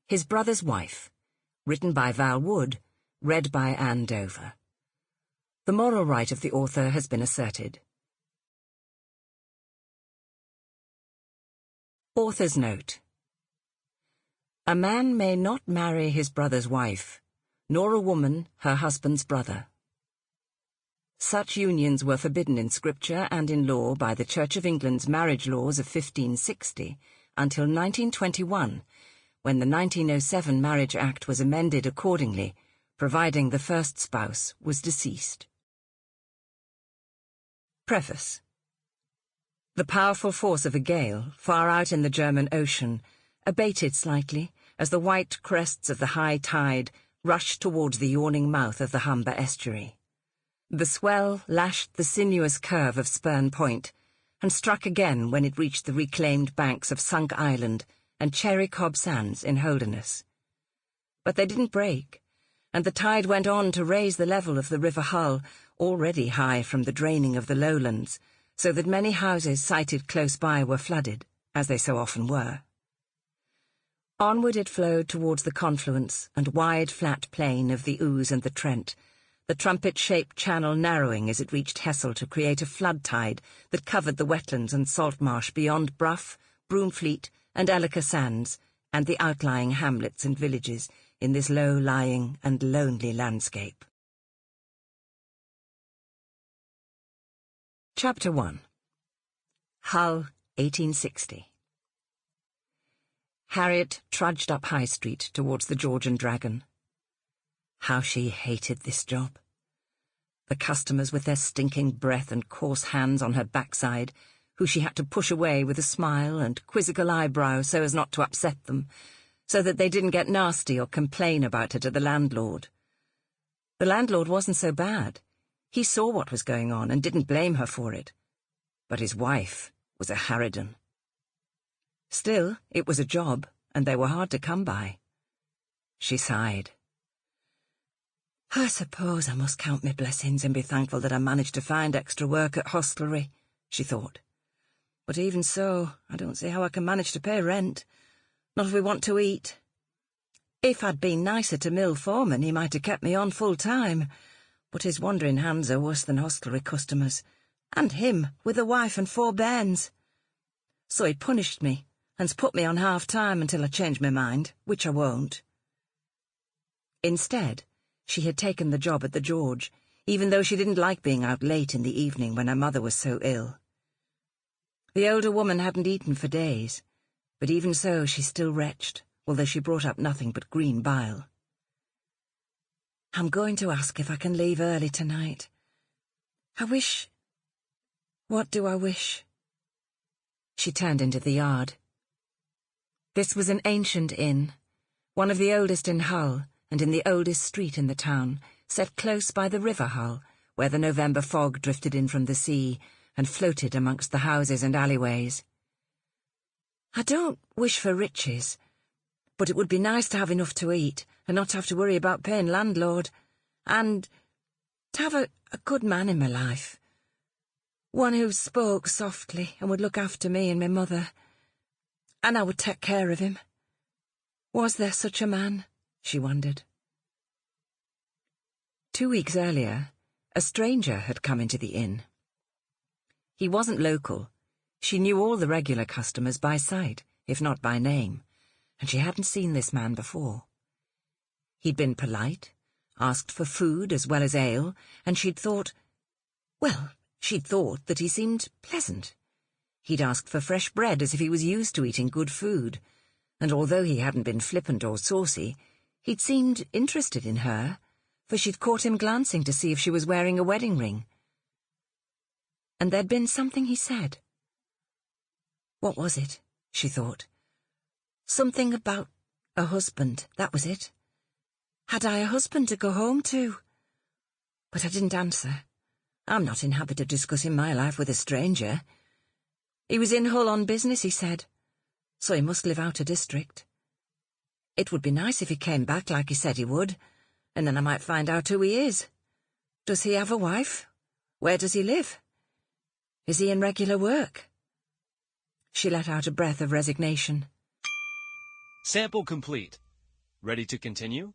His Brother's Wife, written by Val Wood, read by Anne Dover. The moral right of the author has been asserted. Author's note. A man may not marry his brother's wife, nor a woman her husband's brother. Such unions were forbidden in Scripture and in law by the Church of England's marriage laws of 1560 until 1921, when the 1907 Marriage Act was amended accordingly, providing the first spouse was deceased. Preface. The powerful force of a gale, far out in the German Ocean, abated slightly as the white crests of the high tide rushed towards the yawning mouth of the Humber estuary. The swell lashed the sinuous curve of Spurn Point, and struck again when it reached the reclaimed banks of Sunk Island and Cherry Cobb Sands in Holderness. But they didn't break, and the tide went on to raise the level of the River Hull, already high from the draining of the lowlands, so that many houses sited close by were flooded, as they so often were. Onward it flowed towards the confluence and wide flat plain of the Ouse and the Trent, the trumpet-shaped channel narrowing as it reached Hessel to create a flood tide that covered the wetlands and salt marsh beyond Bruff, Broomfleet, and Ellica Sands, and the outlying hamlets and villages in this low-lying and lonely landscape. Chapter 1. Hull, 1860. Harriet trudged up High Street towards the George and Dragon. How she hated this job. The customers with their stinking breath and coarse hands on her backside, who she had to push away with a smile and quizzical eyebrow so as not to upset them, so that they didn't get nasty or complain about her to the landlord. The landlord wasn't so bad. He saw what was going on and didn't blame her for it. But his wife was a harridan. Still, it was a job, and they were hard to come by. She sighed. I suppose I must count my blessings and be thankful that I managed to find extra work at hostelry, she thought. But even so, I don't see how I can manage to pay rent. Not if we want to eat. If I'd been nicer to mill foreman, he might have kept me on full time. But his wandering hands are worse than hostelry customers. And him, with a wife and 4 bairns. So he punished me, and's put me on half-time until I change my mind, which I won't. Instead, she had taken the job at the George, even though she didn't like being out late in the evening when her mother was so ill. The older woman hadn't eaten for days, but even so she still retched, although she brought up nothing but green bile. I'm going to ask if I can leave early tonight. I wish... What do I wish? She turned into the yard. This was an ancient inn, one of the oldest in Hull, and in the oldest street in the town, set close by the River Hull, where the November fog drifted in from the sea and floated amongst the houses and alleyways. I don't wish for riches, but it would be nice to have enough to eat and not have to worry about paying landlord, and to have a good man in my life. One who spoke softly and would look after me and my mother, and I would take care of him. Was there such a man? She wondered. 2 weeks earlier, a stranger had come into the inn. He wasn't local. She knew all the regular customers by sight, if not by name, and she hadn't seen this man before. He'd been polite, asked for food as well as ale, and she'd thought that he seemed pleasant. He'd asked for fresh bread as if he was used to eating good food, and although he hadn't been flippant or saucy, he'd seemed interested in her, for she'd caught him glancing to see if she was wearing a wedding ring. And there'd been something he said. What was it? She thought. Something about a husband, that was it. Had I a husband to go home to? But I didn't answer. I'm not in habit of discussing my life with a stranger. He was in Hull on business, he said, so he must live out a district. It would be nice if he came back like he said he would, and then I might find out who he is. Does he have a wife? Where does he live? Is he in regular work? She let out a breath of resignation. Sample complete. Ready to continue?